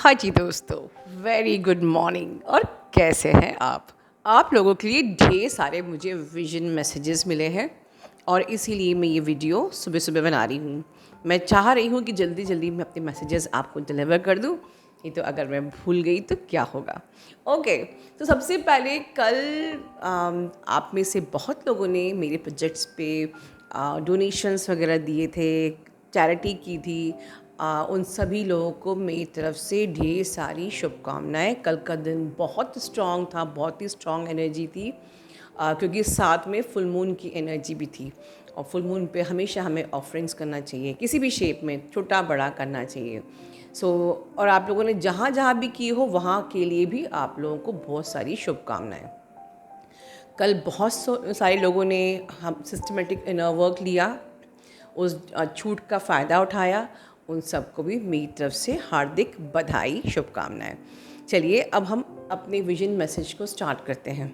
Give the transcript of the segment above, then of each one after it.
हाँ जी दोस्तों, very good morning. और कैसे हैं आप लोगों के लिए ढेर सारे मुझे विजन मैसेजेस मिले हैं और इसीलिए मैं ये वीडियो सुबह सुबह बना रही हूँ। मैं चाह रही हूँ कि जल्दी जल्दी मैं अपने मैसेजेस आपको डिलीवर कर दूँ। नहीं तो अगर मैं भूल गई तो क्या होगा। ओके, तो सबसे पहले कल आप में से बहुत लोगों ने मेरे प्रोजेक्ट्स पे डोनेशंस वगैरह दिए थे, चैरिटी की थी। उन सभी लोगों को मेरी तरफ से ढेर सारी शुभकामनाएं। कल का दिन बहुत स्ट्रॉन्ग था, बहुत ही स्ट्रॉन्ग एनर्जी थी, क्योंकि साथ में फुल मून की एनर्जी भी थी। और फुल मून पे हमेशा हमें ऑफरिंग्स करना चाहिए, किसी भी शेप में, छोटा बड़ा करना चाहिए। और आप लोगों ने जहाँ जहाँ भी की हो वहाँ के लिए भी आप लोगों को बहुत सारी शुभकामनाएं। कल बहुत सारे लोगों ने हम सिस्टमेटिक इनर वर्क लिया, उस छूट का फ़ायदा उठाया। उन सबको भी मेरी तरफ से हार्दिक बधाई, शुभकामनाएं। चलिए अब हम अपने विजन मैसेज को स्टार्ट करते हैं,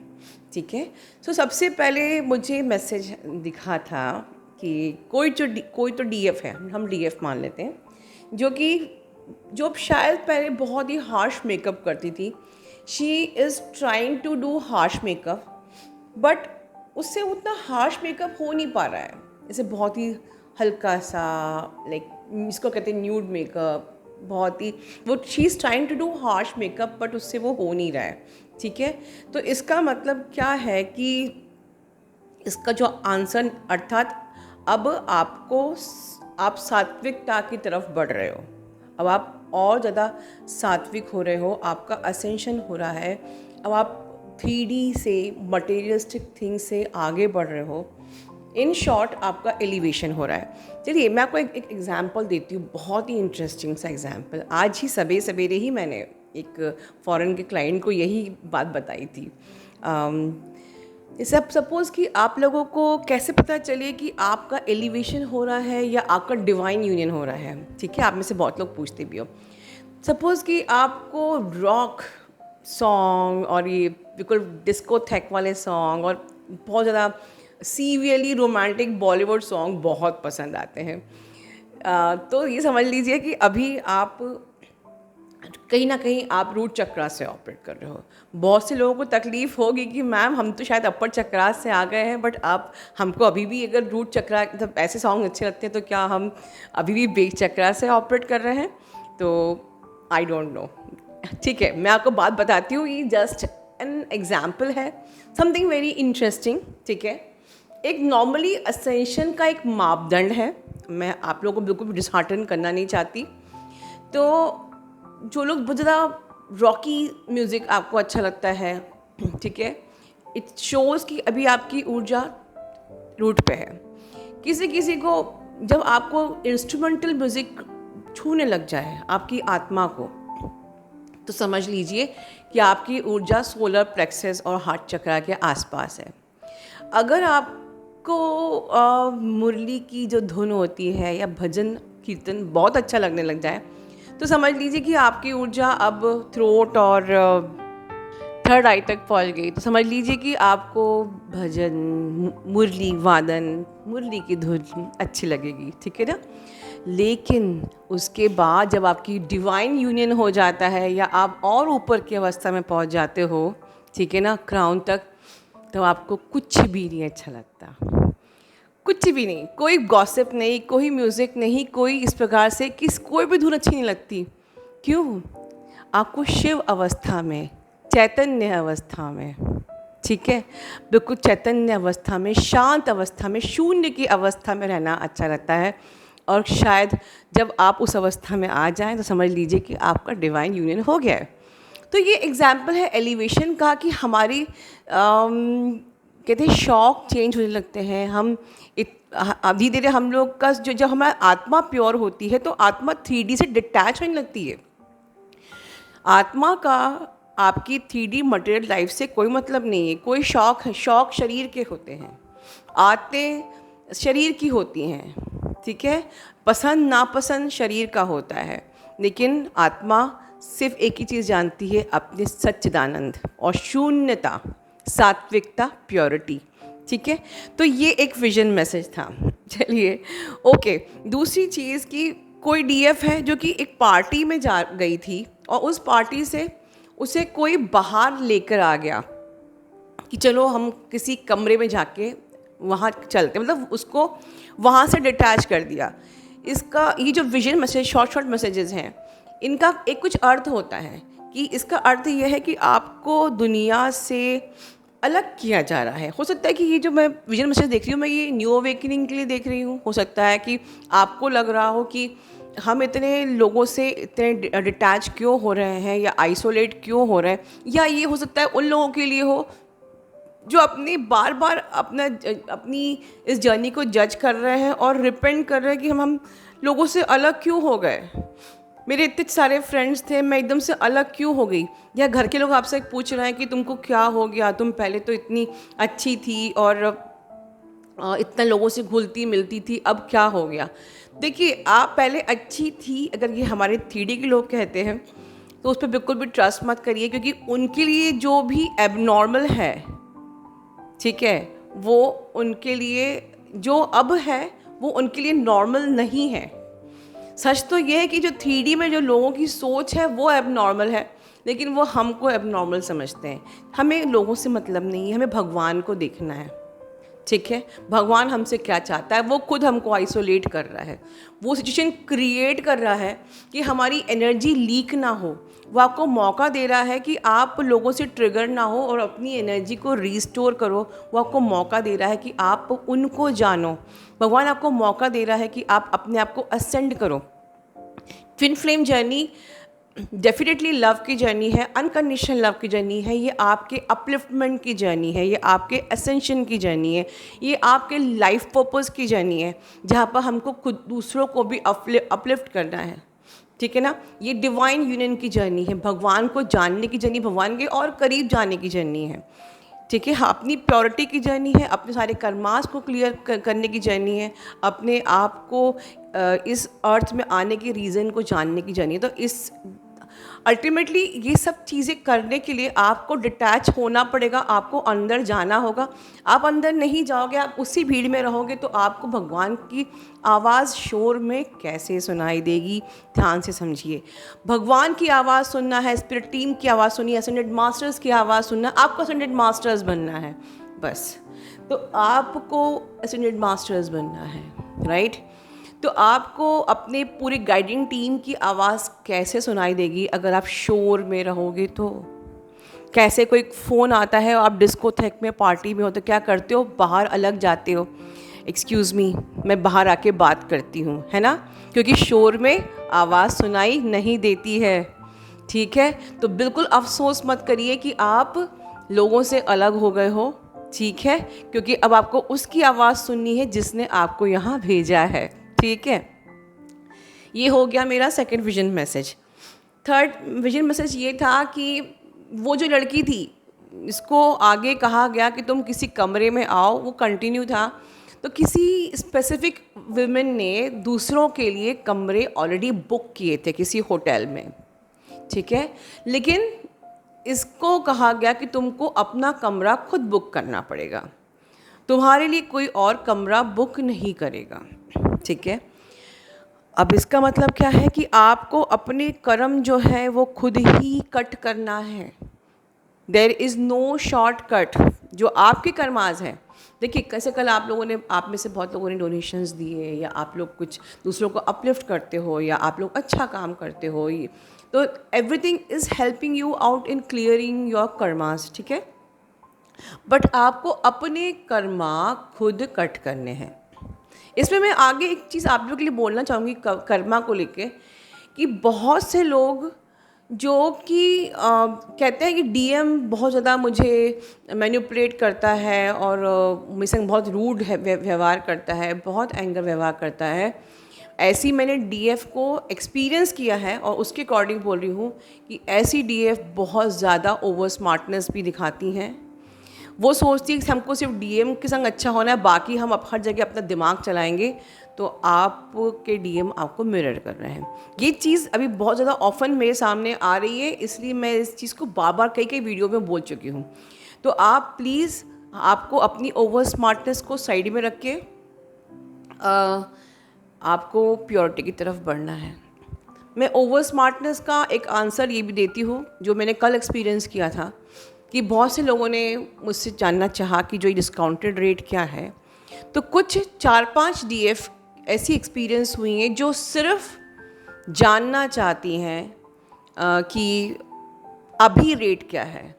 ठीक है। तो सबसे पहले मुझे मैसेज दिखा था कि कोई तो डीएफ है, हम डीएफ मान लेते हैं, जो शायद पहले बहुत ही हार्श मेकअप करती थी। She is trying to do harsh makeup, but उससे उतना हार्श मेकअप हो नहीं पा रहा है। जैसे बहुत ही हल्का सा, लाइक इसको कहते हैं न्यूड मेकअप, बहुत ही वो she is trying to do harsh makeup, but उससे वो हो नहीं रहा है, ठीक है। तो इसका मतलब क्या है कि इसका जो आंसर, अर्थात अब आप सात्विकता की तरफ बढ़ रहे हो। अब आप और ज़्यादा सात्विक हो रहे हो, आपका असेंशन हो रहा है। अब आप 3D से, मटेरियलिस्टिक थिंग से आगे बढ़ रहे हो। इन शॉर्ट आपका एलिवेशन हो रहा है। चलिए मैं आपको एक एग्जाम्पल देती हूँ, बहुत ही इंटरेस्टिंग सा एग्जाम्पल। आज ही सवेरे ही मैंने एक फॉरेन के क्लाइंट को यही बात बताई थी। सब सपोज़ कि आप लोगों को कैसे पता चले कि आपका एलिवेशन हो रहा है या आपका डिवाइन यूनियन हो रहा है, ठीक है। आप में से बहुत लोग पूछते भी हो। सपोज़ कि आपको रॉक सॉन्ग और ये बिल्कुल डिस्कोथेक वाले सॉन्ग और बहुत ज़्यादा सीवियरली रोमांटिक बॉलीवुड सॉन्ग बहुत पसंद आते हैं। तो ये समझ लीजिए कि अभी आप कहीं ना कहीं आप रूट चक्रा से ऑपरेट कर रहे हो। बहुत से लोगों को तकलीफ़ होगी कि मैम हम तो शायद अपर चक्रा से आ गए हैं, बट आप हमको अभी भी अगर रूट चक्रा, मतलब ऐसे सॉन्ग अच्छे लगते हैं, तो क्या हम अभी भी बेस चक्रा से ऑपरेट कर रहे हैं? तो आई डोंट नो, ठीक है। मैं आपको बात बताती हूँ, ये जस्ट एन एग्जाम्पल है, समथिंग वेरी इंटरेस्टिंग, ठीक है। एक नॉर्मली असेंशन का एक मापदंड है, मैं आप लोगों को बिल्कुल भी डिसहार्टन करना नहीं चाहती। तो जो लोग बहुत ज़्यादा रॉकी म्यूज़िक आपको अच्छा लगता है, ठीक है, इट शोज़ कि अभी आपकी ऊर्जा रूट पे है। किसी किसी को जब आपको इंस्ट्रूमेंटल म्यूज़िक छूने लग जाए आपकी आत्मा को, तो समझ लीजिए कि आपकी ऊर्जा सोलर प्लेक्सस और हार्ट चक्रा के आसपास है। अगर आपको मुरली की जो धुन होती है या भजन कीर्तन बहुत अच्छा लगने लग जाए, तो समझ लीजिए कि आपकी ऊर्जा अब थ्रोट और थर्ड आई तक पहुंच गई। तो समझ लीजिए कि आपको भजन, मुरली वादन, मुरली की धुन अच्छी लगेगी, ठीक है ना। लेकिन उसके बाद जब आपकी डिवाइन यूनियन हो जाता है या आप और ऊपर की अवस्था में पहुंच जाते हो, ठीक है ना, क्राउन तक, तो आपको कुछ भी नहीं अच्छा लगता, कुछ भी नहीं। कोई गॉसिप नहीं, कोई म्यूज़िक नहीं, कोई इस प्रकार से कोई भी धुन अच्छी नहीं लगती। क्यों? आपको शिव अवस्था में, चैतन्य अवस्था में, ठीक है, बिल्कुल चैतन्य अवस्था में, शांत अवस्था में, शून्य की अवस्था में रहना अच्छा लगता है। और शायद जब आप उस अवस्था में आ जाएं तो समझ लीजिए कि आपका डिवाइन यूनियन हो गया है। तो ये एग्जाम्पल है एलिवेशन का, कि हमारी कहते हैं शौक चेंज होने लगते हैं। हम धीरे धीरे हम लोग का जो जब हमारी आत्मा प्योर होती है, तो आत्मा 3D से डिटैच होने लगती है। आत्मा का आपकी 3D मटेरियल लाइफ से कोई मतलब नहीं है। कोई शौक शरीर के होते हैं, आदतें शरीर की होती हैं, ठीक है, पसंद नापसंद शरीर का होता है। लेकिन आत्मा सिर्फ एक ही चीज़ जानती है, अपने सच्चिदानंद और शून्यता, सात्विकता, प्योरिटी, ठीक है। तो ये एक विजन मैसेज था। चलिए ओके, दूसरी चीज़ कि कोई डीएफ है जो कि एक पार्टी में जा गई थी, और उस पार्टी से उसे कोई बाहर लेकर आ गया कि चलो हम किसी कमरे में जाके वहाँ चलते, मतलब उसको वहाँ से डिटैच कर दिया। इसका ये जो विजन मैसेज, शॉर्ट मैसेजेस हैं, इनका एक कुछ अर्थ होता है कि इसका अर्थ ये है कि आपको दुनिया से अलग किया जा रहा है। हो सकता है कि ये जो मैं विजन मैसेज देख रही हूँ, मैं ये न्यू अवेकनिंग के लिए देख रही हूँ। हो सकता है कि आपको लग रहा हो कि हम इतने लोगों से इतने डिटैच क्यों हो रहे हैं या आइसोलेट क्यों हो रहे हैं, या ये हो सकता है उन लोगों के लिए हो जो अपनी बार बार अपनी इस जर्नी को जज कर रहे हैं और रिपेंट कर रहे हैं कि हम लोगों से अलग क्यों हो गए। मेरे इतने सारे फ्रेंड्स थे, मैं एकदम से अलग क्यों हो गई। या घर के लोग आपसे पूछ रहे हैं कि तुमको क्या हो गया, तुम पहले तो इतनी अच्छी थी और इतना लोगों से घुलती मिलती थी, अब क्या हो गया। देखिए, आप पहले अच्छी थी अगर ये हमारे 3D के लोग कहते हैं तो उस पर बिल्कुल भी ट्रस्ट मत करिए, क्योंकि उनके लिए जो भी एबनॉर्मल है, ठीक है, वो उनके लिए जो अब है वो उनके लिए नॉर्मल नहीं है। सच तो ये है कि जो 3D में जो लोगों की सोच है वो एबनॉर्मल है, लेकिन वो हमको एबनॉर्मल समझते हैं। हमें लोगों से मतलब नहीं है, हमें भगवान को देखना है, ठीक है। भगवान हमसे क्या चाहता है, वो खुद हमको आइसोलेट कर रहा है, वो सिचुएशन क्रिएट कर रहा है कि हमारी एनर्जी लीक ना हो। वो आपको मौका दे रहा है कि आप लोगों से ट्रिगर ना हो और अपनी एनर्जी को रीस्टोर करो। वो आपको मौका दे रहा है कि आप उनको जानो। भगवान आपको मौका दे रहा है कि आप अपने आप को असेंड करो। Twin flame journey definitely love की जर्नी है, अनकंडीशनल लव की जर्नी है, ये आपके अपलिफ्टमेंट की जर्नी है, ये आपके असेंशन की जर्नी है, ये आपके लाइफ पर्पस की जर्नी है, जहाँ पर हमको खुद दूसरों को भी अपलिफ्ट करना है, ठीक है ना। ये डिवाइन यूनियन की जर्नी है, भगवान को जानने की जर्नी, भगवान के और करीब जाने की जर्नी है, ठीक है। अपनी प्योरिटी की जर्नी है, अपने सारे कर्मास को क्लियर करने की जर्नी है, अपने आप को इस अर्थ में आने के रीज़न को जानने की जर्नी है। तो इस अल्टीमेटली ये सब चीज़ें करने के लिए आपको डिटैच होना पड़ेगा, आपको अंदर जाना होगा। आप अंदर नहीं जाओगे, आप उसी भीड़ में रहोगे तो आपको भगवान की आवाज़ शोर में कैसे सुनाई देगी। ध्यान से समझिए, भगवान की आवाज़ सुनना है, स्पिरिट टीम की आवाज़ सुनिए, असेंडेड मास्टर्स की आवाज़ सुनना, आपको असेंडेड मास्टर्स बनना है बस। तो आपको असेंडेड मास्टर्स बनना है, राइट। तो आपको अपने पूरी गाइडिंग टीम की आवाज़ कैसे सुनाई देगी अगर आप शोर में रहोगे। तो कैसे कोई फ़ोन आता है और आप डिस्कोथेक में पार्टी में हो तो क्या करते हो, बाहर अलग जाते हो, एक्सक्यूज़ मी मैं बाहर आके बात करती हूँ, है ना, क्योंकि शोर में आवाज़ सुनाई नहीं देती है, ठीक है। तो बिल्कुल अफसोस मत करिए कि आप लोगों से अलग हो गए हो, ठीक है, क्योंकि अब आपको उसकी आवाज़ सुननी है जिसने आपको यहाँ भेजा है, ठीक है। ये हो गया मेरा second vision message. Third vision message ये था कि वो जो लड़की थी, इसको आगे कहा गया कि तुम किसी कमरे में आओ, वो कंटिन्यू था। तो किसी स्पेसिफिक वुमेन ने दूसरों के लिए कमरे ऑलरेडी बुक किए थे किसी होटल में, ठीक है, लेकिन इसको कहा गया कि तुमको अपना कमरा खुद बुक करना पड़ेगा, तुम्हारे लिए कोई और कमरा बुक नहीं करेगा, ठीक है। अब इसका मतलब क्या है कि आपको अपने कर्म जो है वो खुद ही कट करना है। There is no shortcut. जो आपके कर्माज हैं, देखिए कैसे कल आप लोगों ने, आप में से बहुत लोगों ने डोनेशंस दिए, या आप लोग कुछ दूसरों को अपलिफ्ट करते हो, या आप लोग अच्छा काम करते हो, तो everything is helping you out in clearing your karmas, ठीक है। बट आपको अपने कर्मा खुद कट करने हैं। इसमें मैं आगे एक चीज़ आप लोगों के लिए बोलना चाहूँगी कर्मा को लेके, कि बहुत से लोग जो कि कहते हैं कि डीएम बहुत ज़्यादा मुझे मैनिपुलेट करता है और मेरे संग बहुत रूड व्यवहार करता है, बहुत एंगर व्यवहार करता है। ऐसी मैंने डीएफ को एक्सपीरियंस किया है और उसके अकॉर्डिंग बोल रही हूँ कि ऐसी डीएफ बहुत ज़्यादा ओवर स्मार्टनेस भी दिखाती हैं। वो सोचती है कि हमको सिर्फ डीएम के संग अच्छा होना है, बाकी हम हर जगह अपना दिमाग चलाएंगे, तो आपके डीएम आपको मिरर कर रहे हैं। ये चीज़ अभी बहुत ज़्यादा ऑफन मेरे सामने आ रही है, इसलिए मैं इस चीज़ को बार बार कई वीडियो में बोल चुकी हूँ। तो आप प्लीज़, आपको अपनी ओवर स्मार्टनेस को साइड में रख के आपको प्योरिटी की तरफ बढ़ना है। मैं ओवर स्मार्टनेस का एक आंसर ये भी देती हूँ जो मैंने कल एक्सपीरियंस किया था कि बहुत से लोगों ने मुझसे जानना चाहा कि जो ये डिस्काउंटेड रेट क्या है। तो कुछ 4-5 डीएफ ऐसी एक्सपीरियंस हुई हैं जो सिर्फ जानना चाहती हैं कि अभी रेट क्या है,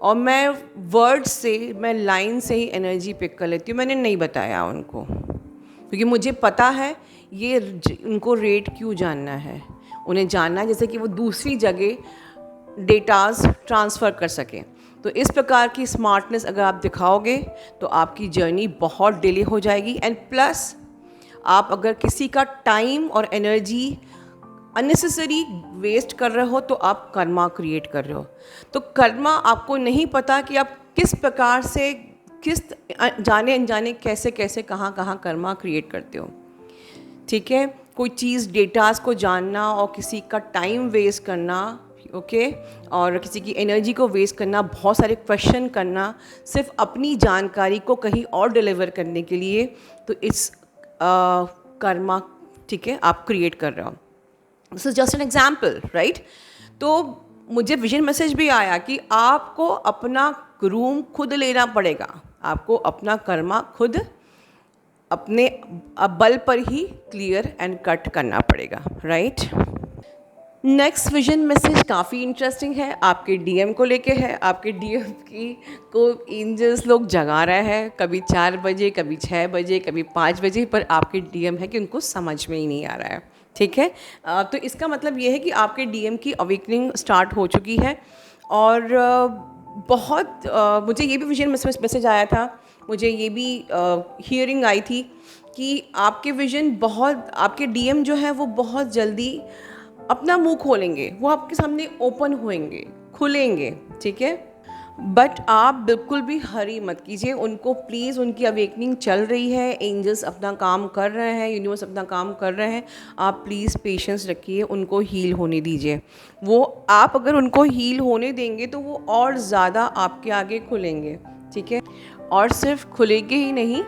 और मैं वर्ड से, मैं लाइन से ही एनर्जी पिक कर लेती हूँ। मैंने नहीं बताया उनको क्योंकि मुझे पता है ये उनको रेट क्यों जानना है। उन्हें जानना है जैसे कि वो दूसरी जगह डेटाज ट्रांसफ़र कर सकें। तो इस प्रकार की स्मार्टनेस अगर आप दिखाओगे तो आपकी जर्नी बहुत डिले हो जाएगी। एंड प्लस आप अगर किसी का टाइम और एनर्जी अननेसेसरी वेस्ट कर रहे हो तो आप कर्मा क्रिएट कर रहे हो। तो कर्मा आपको नहीं पता कि आप किस प्रकार से, किस जाने अनजाने कैसे कैसे कहाँ कहाँ कर्मा क्रिएट करते हो। ठीक है, कोई चीज़ डेटास को जानना और किसी का टाइम वेस्ट करना, ओके, और किसी की एनर्जी को वेस्ट करना, बहुत सारे क्वेश्चन करना सिर्फ अपनी जानकारी को कहीं और डिलीवर करने के लिए, तो इस कर्मा, ठीक है, आप क्रिएट कर रहे हो। This is just an example, right. तो मुझे विजन मैसेज भी आया कि आपको अपना रूम खुद लेना पड़ेगा, आपको अपना कर्मा खुद अपने बल पर ही क्लियर एंड कट करना पड़ेगा, राइट। नेक्स्ट विजन मैसेज काफ़ी इंटरेस्टिंग है, आपके डीएम को लेके है। आपके डीएम को एंजल्स लोग जगा रहे हैं, कभी 4 बजे, कभी 6 बजे, कभी 5 बजे, पर आपके डीएम है कि उनको समझ में ही नहीं आ रहा है। ठीक है, तो इसका मतलब ये है कि आपके डीएम की अवेकनिंग स्टार्ट हो चुकी है। और बहुत मुझे ये भी विजन मैसेज आया था, मुझे ये भी हियरिंग आई थी कि आपके विजन बहुत, आपके डीएम जो है वो बहुत जल्दी अपना मुंह खोलेंगे, वो आपके सामने ओपन होंगे, खुलेंगे। ठीक है, बट आप बिल्कुल भी हरी मत कीजिए उनको, प्लीज़। उनकी अवेकनिंग चल रही है, एंजल्स अपना काम कर रहे हैं, यूनिवर्स अपना काम कर रहे हैं। आप प्लीज़ पेशेंस रखिए, उनको हील होने दीजिए। वो, आप अगर उनको हील होने देंगे तो वो और ज़्यादा आपके आगे खुलेंगे। ठीक है, और सिर्फ खुलेंगे ही नहीं,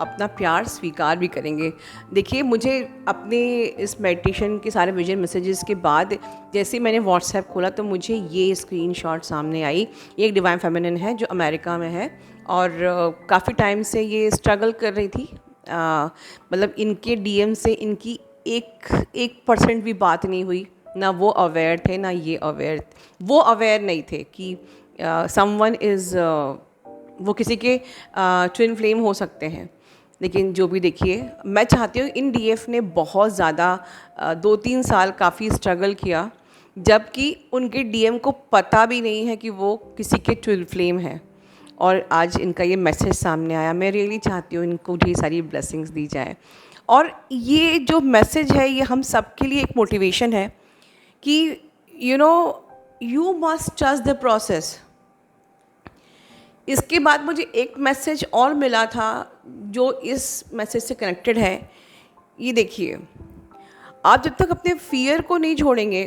अपना प्यार स्वीकार भी करेंगे। देखिए, मुझे अपने इस मेडिटेशन के सारे विजन मैसेजेस के बाद जैसे मैंने व्हाट्सएप खोला तो मुझे ये स्क्रीनशॉट सामने आई। ये एक डिवाइन फेमिनिन है जो अमेरिका में है और काफ़ी टाइम से ये स्ट्रगल कर रही थी। मतलब इनके डीएम से इनकी 1% भी बात नहीं हुई, ना वो अवेयर थे ना ये अवेयर, वो अवेयर नहीं थे कि समवन इज़, वो किसी के ट्विन फ्लेम हो सकते हैं। लेकिन जो भी, देखिए, मैं चाहती हूँ, इन डीएफ ने बहुत ज़्यादा 2-3 साल काफ़ी स्ट्रगल किया, जबकि उनके डीएम को पता भी नहीं है कि वो किसी के ट्विन फ्लेम है, और आज इनका ये मैसेज सामने आया। मैं रियली चाहती हूँ इनको ढेर सारी ब्लेसिंग्स दी जाए। और ये जो मैसेज है ये हम सब के लिए एक मोटिवेशन है कि you must trust the process. इसके बाद मुझे एक मैसेज और मिला था जो इस मैसेज से कनेक्टेड है। ये देखिए, आप जब तक अपने फियर को नहीं छोड़ेंगे,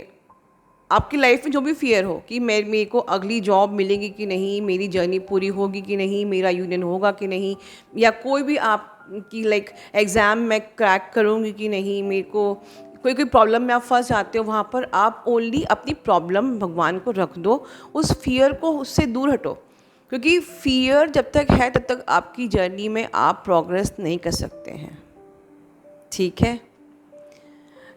आपकी लाइफ में जो भी फियर हो कि मेरे को अगली जॉब मिलेगी कि नहीं, मेरी जर्नी पूरी होगी कि नहीं, मेरा यूनियन होगा कि नहीं, या कोई भी आपकी एग्ज़ाम मैं क्रैक करूँगी कि नहीं, मेरे को कोई प्रॉब्लम में आप फंस जाते हो, वहाँ पर आप ओनली अपनी प्रॉब्लम भगवान को रख दो, उस फियर को, उससे दूर हटो। क्योंकि फियर जब तक है तब तक आपकी जर्नी में आप प्रोग्रेस नहीं कर सकते हैं। ठीक है,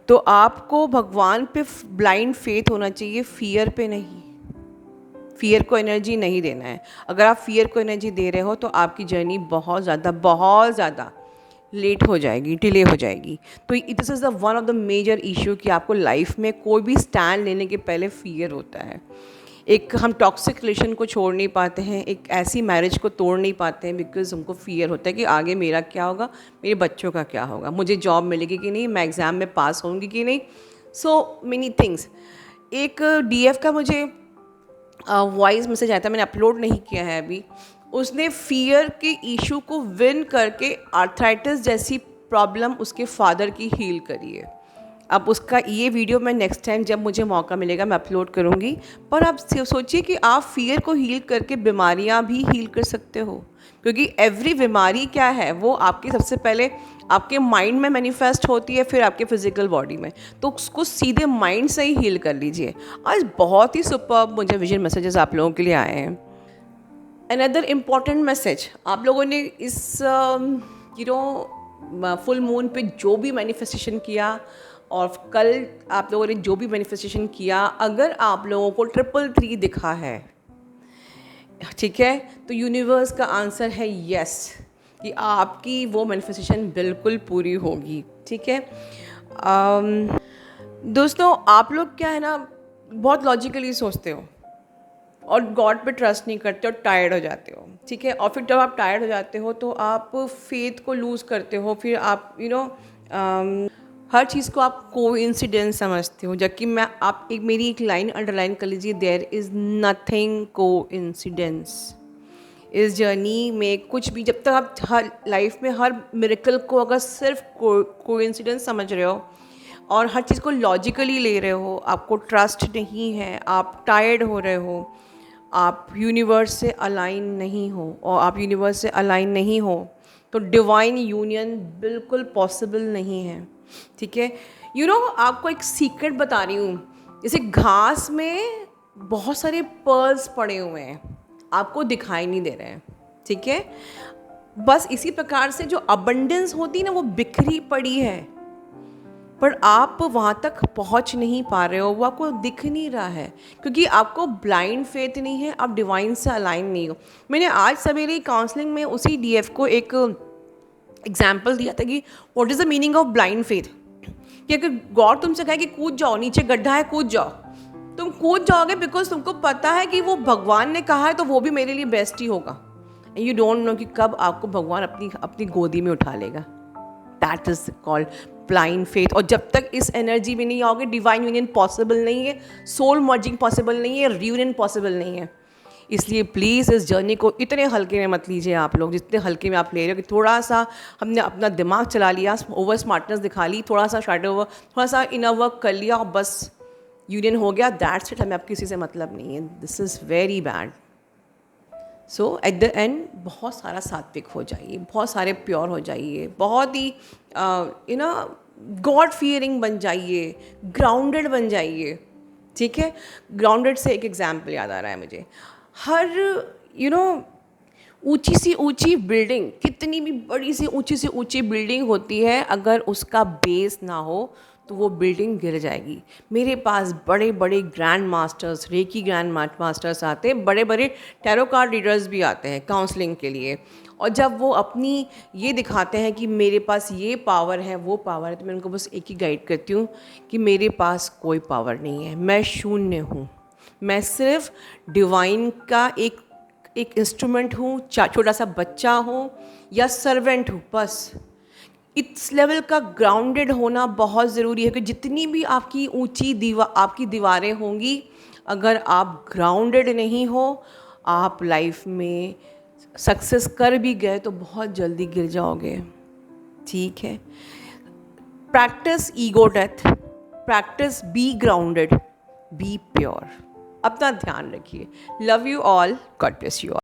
तो आपको भगवान पे ब्लाइंड फेथ होना चाहिए, फियर पे नहीं। फियर को एनर्जी नहीं देना है। अगर आप फियर को एनर्जी दे रहे हो तो आपकी जर्नी बहुत ज़्यादा लेट हो जाएगी, डिले हो जाएगी। तो this is the one of the major issue कि आपको लाइफ में कोई भी स्टैंड लेने के पहले फियर होता है। एक हम टॉक्सिक रिलेशन को छोड़ नहीं पाते हैं, एक ऐसी मैरिज को तोड़ नहीं पाते हैं, बिकॉज हमको फियर होता है कि आगे मेरा क्या होगा, मेरे बच्चों का क्या होगा, मुझे जॉब मिलेगी कि नहीं, मैं एग्ज़ाम में पास होंगी कि नहीं, सो मेनी थिंग्स। एक डीएफ का मुझे वॉइस मैसेज आया था, मैंने अपलोड नहीं किया है अभी। उसने फियर के इशू को विन करके आर्थराइटिस जैसी प्रॉब्लम उसके फादर की हील करी है। अब उसका ये वीडियो मैं नेक्स्ट टाइम जब मुझे मौका मिलेगा मैं अपलोड करूँगी। पर आप सोचिए कि आप फियर को हील करके बीमारियाँ भी हील कर सकते हो, क्योंकि एवरी बीमारी क्या है, वो आपकी सबसे पहले आपके माइंड में मैनिफेस्ट होती है, फिर आपके फिजिकल बॉडी में। तो उसको सीधे माइंड से ही हील कर लीजिए। आज बहुत ही सुपर्ब मुझे विजन मैसेजेस आप लोगों के लिए आए हैं। अनदर इम्पॉर्टेंट मैसेज, आप लोगों ने इस फुल मून पे जो भी मैनिफेस्टेशन किया और कल आप लोगों ने जो भी मैनिफेस्टेशन किया, अगर आप लोगों को 333 दिखा है, ठीक है, तो यूनिवर्स का आंसर है यस, कि आपकी वो मैनिफेस्टेशन बिल्कुल पूरी होगी। ठीक है दोस्तों, आप लोग क्या है ना, बहुत लॉजिकली सोचते हो और गॉड पे ट्रस्ट नहीं करते और टायर्ड हो जाते हो। ठीक है, और फिर जब आप टायर्ड हो जाते हो तो आप फेथ को लूज़ करते हो, फिर आप हर चीज़ को आप कोइंसिडेंस समझते हो। जबकि मेरी एक लाइन अंडरलाइन कर लीजिए, देयर इज़ नथिंग कोइंसिडेंस। इस जर्नी में कुछ भी, जब तक आप हर लाइफ में हर मिरेकल को अगर सिर्फ कोइंसिडेंस समझ रहे हो और हर चीज़ को लॉजिकली ले रहे हो, आपको ट्रस्ट नहीं है, आप टायर्ड हो रहे हो, आप यूनिवर्स से अलाइन नहीं हो, और आप यूनिवर्स से अलाइन नहीं हो तो डिवाइन यूनियन बिल्कुल पॉसिबल नहीं है। ठीक है, आपको एक सीक्रेट बता रही हूँ। जैसे घास में बहुत सारे पर्ल्स पड़े हुए हैं, आपको दिखाई नहीं दे रहे हैं। ठीक है, बस इसी प्रकार से जो अबंडेंस होती है ना, वो बिखरी पड़ी है, पर आप वहाँ तक पहुँच नहीं पा रहे हो, वो आपको दिख नहीं रहा है, क्योंकि आपको ब्लाइंड फेथ नहीं है, आप डिवाइन से अलाइन नहीं हो। मैंने आज सवेरे काउंसलिंग में उसी डीएफ को एक एग्जाम्पल दिया था कि what is the meaning of blind faith. कि अगर गॉड तुमसे कहे कि कूद जाओ, नीचे गड्ढा है कूद जाओ, तुम कूद जाओगे बिकॉज तुमको पता है कि वो भगवान ने कहा है तो वो भी मेरे लिए बेस्ट ही होगा। यू डोंट नो कि कब आपको भगवान अपनी गोदी में उठा लेगा। That is called blind faith. और जब तक इस एनर्जी में नहीं आओगे, डिवाइन यूनियन पॉसिबल नहीं है, सोल मर्जिंग पॉसिबल नहीं है, रियूनियन पॉसिबल नहीं है। इसलिए प्लीज़ इस जर्नी को इतने हल्के में मत लीजिए आप लोग, जितने हल्के में आप ले रहे हो कि थोड़ा सा हमने अपना दिमाग चला लिया, ओवर स्मार्टनेस दिखा ली, थोड़ा सा शैडो वर्क, थोड़ा सा इनर वर्क कर लिया और बस यूनियन हो गया, दैट्स इट। हमें अब किसी से मतलब नहीं है। This is very bad. So at the end बहुत सारा सात्विक हो जाइए, बहुत सारे प्योर हो जाइए, बहुत ही गॉड फियरिंग बन जाइए, ग्राउंडेड बन जाइए। ठीक है, ग्राउंडेड से एक एग्जाम्पल याद आ रहा है मुझे। हर ऊंची सी ऊंची बिल्डिंग, कितनी भी बड़ी सी ऊंची से ऊंची बिल्डिंग होती है, अगर उसका बेस ना हो तो वो बिल्डिंग गिर जाएगी। मेरे पास बड़े बड़े grand masters, reiki grand masters आते हैं, बड़े बड़े टैरो कार्ड रीडर्स भी आते हैं काउंसलिंग के लिए, और जब वो अपनी ये दिखाते हैं कि मेरे पास ये पावर है, वो पावर है, तो मैं उनको बस एक ही गाइड करती हूँ कि मेरे पास कोई पावर नहीं है, मैं शून्य हूँ, मैं सिर्फ डिवाइन का एक इंस्ट्रूमेंट हूँ, छोटा सा बच्चा हूँ या सर्वेंट हूँ, बस। इस लेवल का ग्राउंडेड होना बहुत ज़रूरी है कि जितनी भी आपकी आपकी दीवारें होंगी, अगर आप ग्राउंडेड नहीं हो, आप लाइफ में सक्सेस कर भी गए तो बहुत जल्दी गिर जाओगे। ठीक है, practice ego death, practice be grounded, be pure. अपना ध्यान रखिए। Love you all, God bless you all.